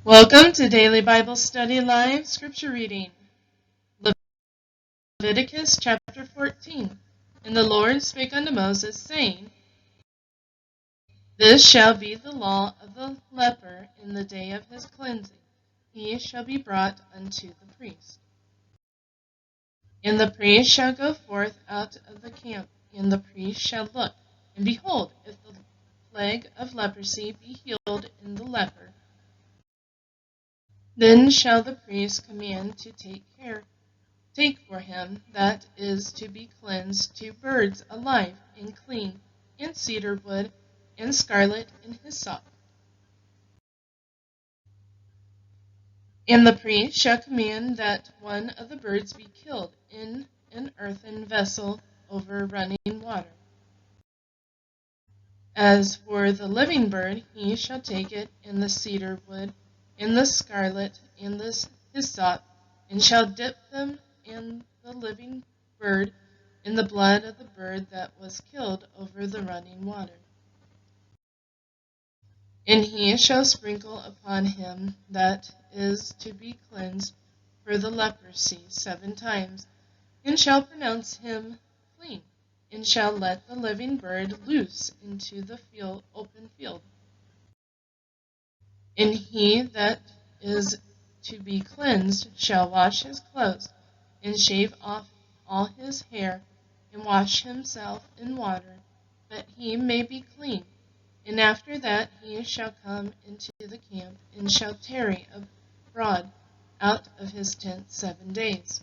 Welcome to Daily Bible Study Live Scripture Reading. Leviticus Chapter 14. And the Lord spake unto Moses, saying, This shall be the law of the leper in the day of his cleansing. He shall be brought unto the priest. And the priest shall go forth out of the camp, and the priest shall look, and behold, if the plague of leprosy be healed in the leper, then shall the priest command to take for him that is to be cleansed 2 birds alive and clean, and cedar wood, and scarlet, and hyssop. And the priest shall command that one of the birds be killed in an earthen vessel over running water. As for the living bird, he shall take it in the cedar wood, and the scarlet, and the hyssop, and shall dip them and the living bird in the blood of the bird that was killed over the running water. And he shall sprinkle upon him that is to be cleansed for the leprosy 7 times, and shall pronounce him clean, and shall let the living bird loose into the open field. And he that is to be cleansed shall wash his clothes, and shave off all his hair, and wash himself in water, that he may be clean. And after that he shall come into the camp, and shall tarry abroad out of his tent 7 days.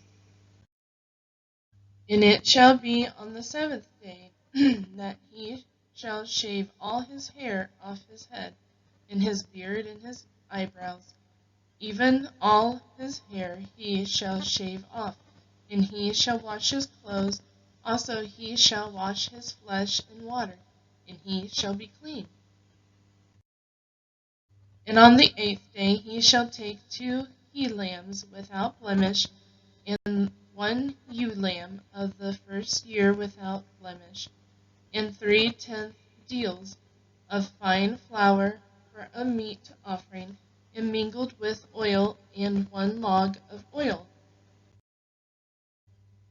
And it shall be on the 7th day that he shall shave all his hair off his head, and his beard, and his eyebrows, even all his hair he shall shave off, and he shall wash his clothes, also he shall wash his flesh in water, and he shall be clean. And on the 8th day he shall take 2 he-lambs without blemish, and 1 ewe-lamb of the first year without blemish, and 3/10 deals of fine flour for a meat offering, and mingled with oil, and 1 log of oil.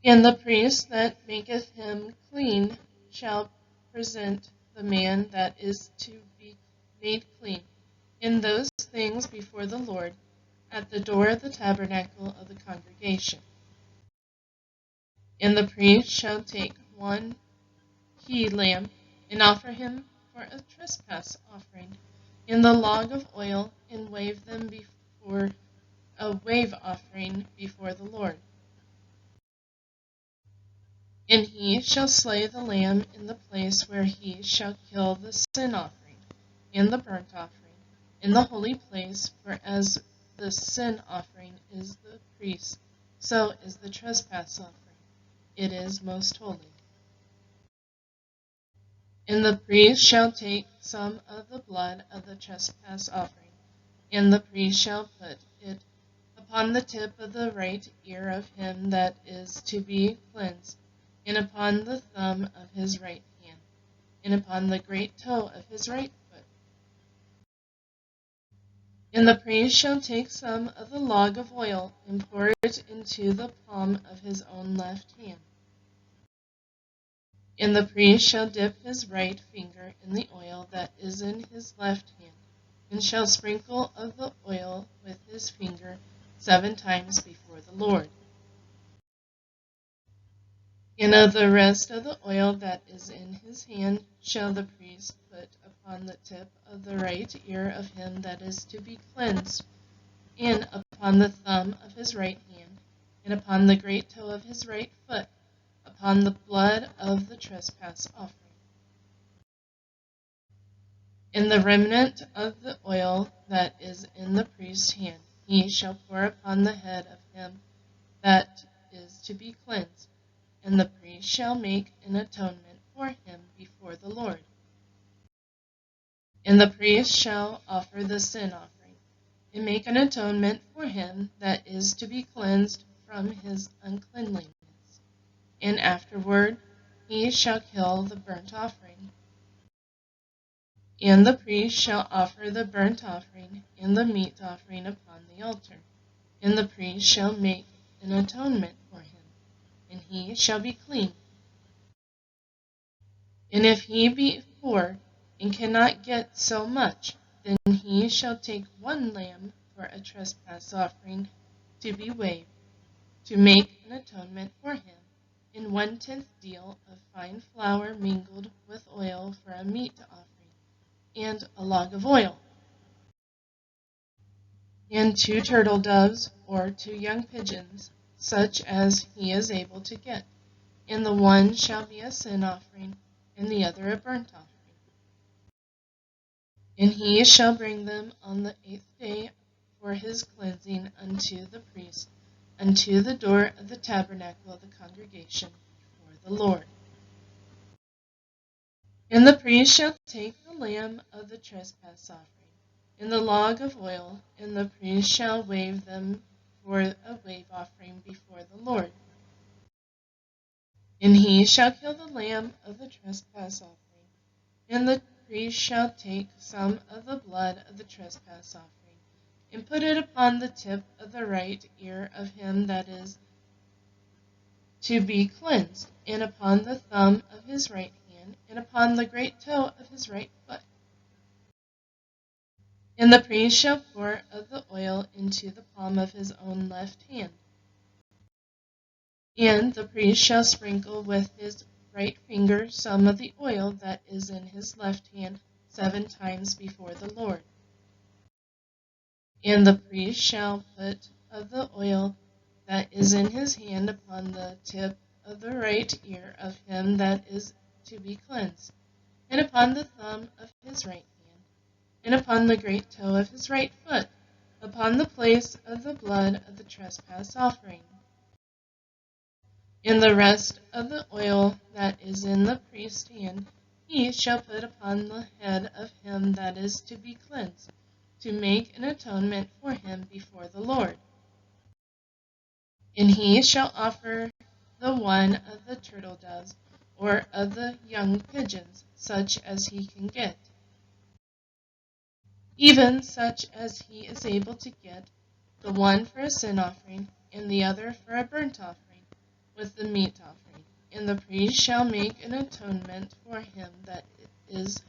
And the priest that maketh him clean shall present the man that is to be made clean in those things before the Lord at the door of the tabernacle of the congregation. And the priest shall take 1 he-lamb, and offer him for a trespass offering, and the log of oil, and wave them before a wave offering before the Lord. And he shall slay the lamb in the place where he shall kill the sin offering, and the burnt offering, in the holy place, for as the sin offering is the priest, so is the trespass offering. It is most holy. And the priest shall take some of the blood of the trespass offering, and the priest shall put it upon the tip of the right ear of him that is to be cleansed, and upon the thumb of his right hand, and upon the great toe of his right foot. And the priest shall take some of the log of oil, and pour it into the palm of his own left hand. And the priest shall dip his right finger in the oil that is in his left hand, and shall sprinkle of the oil with his finger 7 times before the Lord. And of the rest of the oil that is in his hand shall the priest put upon the tip of the right ear of him that is to be cleansed, and upon the thumb of his right hand, and upon the great toe of his right foot, upon the blood of the trespass offering. And the remnant of the oil that is in the priest's hand he shall pour upon the head of him that is to be cleansed, and the priest shall make an atonement for him before the Lord. And the priest shall offer the sin offering, and make an atonement for him that is to be cleansed from his uncleanness. And afterward he shall kill the burnt offering. And the priest shall offer the burnt offering and the meat offering upon the altar. And the priest shall make an atonement for him, and he shall be clean. And if he be poor and cannot get so much, then he shall take one lamb for a trespass offering to be waived, to make an atonement for him, and 1/10 deal of fine flour mingled with oil for a meat offering, and a log of oil, and 2 turtle doves or 2 young pigeons, such as he is able to get, and the one shall be a sin offering, and the other a burnt offering. And he shall bring them on the 8th day for his cleansing unto the priest, unto the door of the tabernacle of the congregation before the Lord. And the priest shall take the lamb of the trespass offering, and the log of oil, and the priest shall wave them for a wave offering before the Lord. And he shall kill the lamb of the trespass offering, and the priest shall take some of the blood of the trespass offering, and put it upon the tip of the right ear of him that is to be cleansed, and upon the thumb of his right hand, and upon the great toe of his right foot. And the priest shall pour of the oil into the palm of his own left hand. And the priest shall sprinkle with his right finger some of the oil that is in his left hand 7 times before the Lord. And the priest shall put of the oil that is in his hand upon the tip of the right ear of him that is to be cleansed, and upon the thumb of his right hand, and upon the great toe of his right foot, upon the place of the blood of the trespass offering. And the rest of the oil that is in the priest's hand he shall put upon the head of him that is to be cleansed, to make an atonement for him before the Lord. And he shall offer the one of the turtle doves, or of the young pigeons, such as he can get, even such as he is able to get, the one for a sin offering, and the other for a burnt offering, with the meat offering. And the priest shall make an atonement for him that is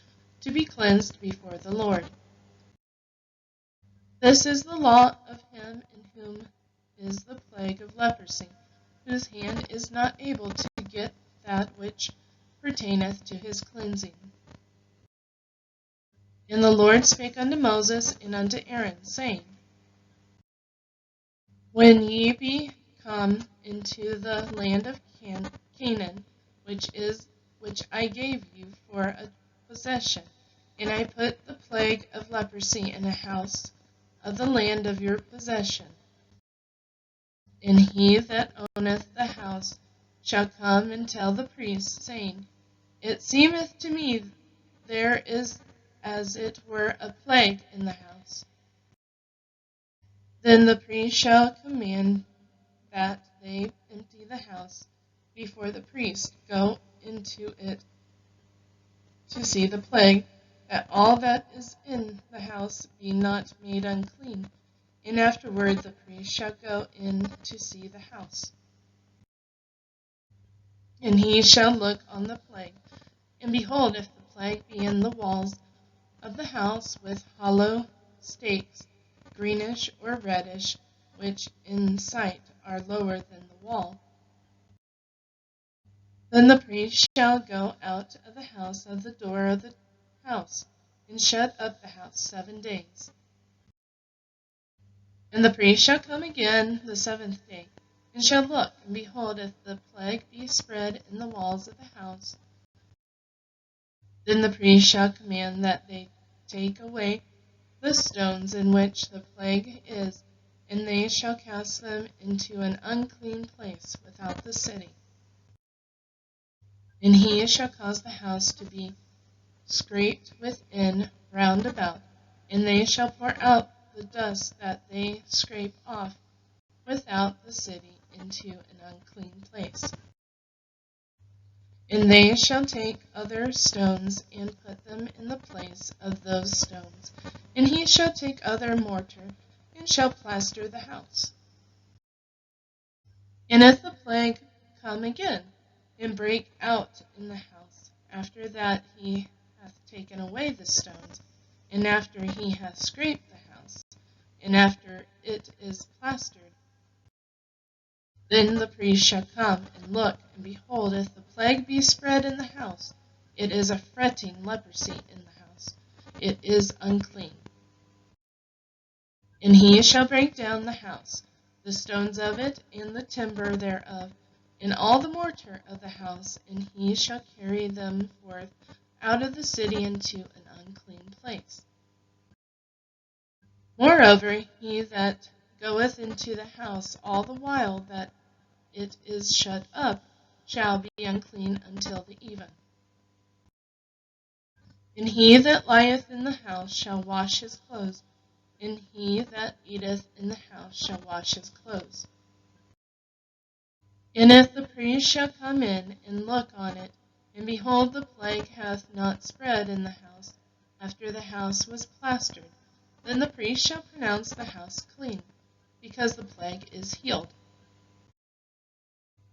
to be cleansed before the Lord. This is the law of him in whom is the plague of leprosy, whose hand is not able to get that which pertaineth to his cleansing. And the Lord spake unto Moses and unto Aaron, saying, When ye be come into the land of Canaan, which I gave you for a possession, and I put the plague of leprosy in a house of the land of your possession, and he that owneth the house shall come and tell the priest, saying, It seemeth to me there is as it were a plague in the house. Then the priest shall command that they empty the house before the priest go into it to see the plague, that all that is in the house be not made unclean. And afterward the priest shall go in to see the house. And he shall look on the plague, and behold, if the plague be in the walls of the house with hollow stakes, greenish or reddish, which in sight are lower than the wall, then the priest shall go out of the house of the door of the house, and shut up the house 7 days. And the priest shall come again the 7th day, and shall look, and behold, if the plague be spread in the walls of the house, then the priest shall command that they take away the stones in which the plague is, and they shall cast them into an unclean place without the city. And he shall cause the house to be scraped within round about, and they shall pour out the dust that they scrape off without the city into an unclean place. And they shall take other stones and put them in the place of those stones. And he shall take other mortar and shall plaster the house. And if the plague come again, and break out in the house, after that he hath taken away the stones, and after he hath scraped the house, and after it is plastered, then the priest shall come and look, and behold, if the plague be spread in the house, it is a fretting leprosy in the house. It is unclean. And he shall break down the house, the stones of it, and the timber thereof, and all the mortar of the house, and he shall carry them forth out of the city into an unclean place. Moreover, he that goeth into the house all the while that it is shut up shall be unclean until the even. And he that lieth in the house shall wash his clothes, and he that eateth in the house shall wash his clothes. And if the priest shall come in and look on it, and behold, the plague hath not spread in the house, after the house was plastered, then the priest shall pronounce the house clean, because the plague is healed.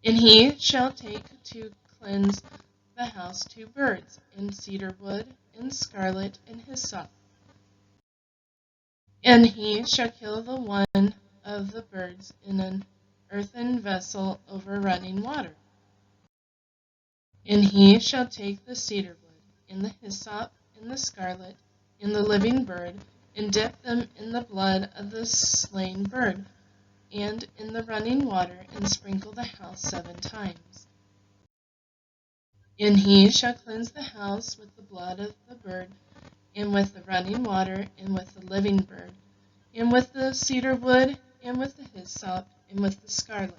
And he shall take to cleanse the house 2 birds, and cedar wood, and scarlet, and hyssop. And he shall kill the one of the birds in an earthen vessel over running water. And he shall take the cedar wood, and the hyssop, and the scarlet, and the living bird, and dip them in the blood of the slain bird, and in the running water, and sprinkle the house 7 times. And he shall cleanse the house with the blood of the bird, and with the running water, and with the living bird, and with the cedar wood, and with the hyssop, and with the scarlet.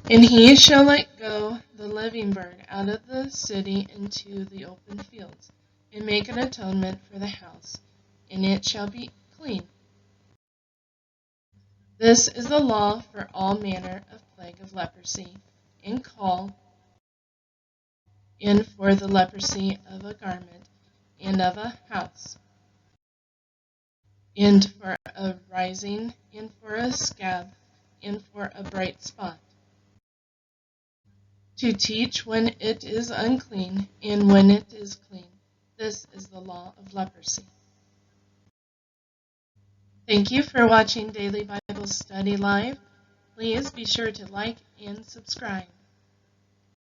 And he shall let go the living bird out of the city into the open fields, and make an atonement for the house, and it shall be clean. This is the law for all manner of plague of leprosy, and for the leprosy of a garment, and of a house, and for a rising, and for a scab, and for a bright spot, to teach when it is unclean, and when it is clean. This is the law of leprosy. Thank you for watching Daily Bible Study Live. Please be sure to like and subscribe.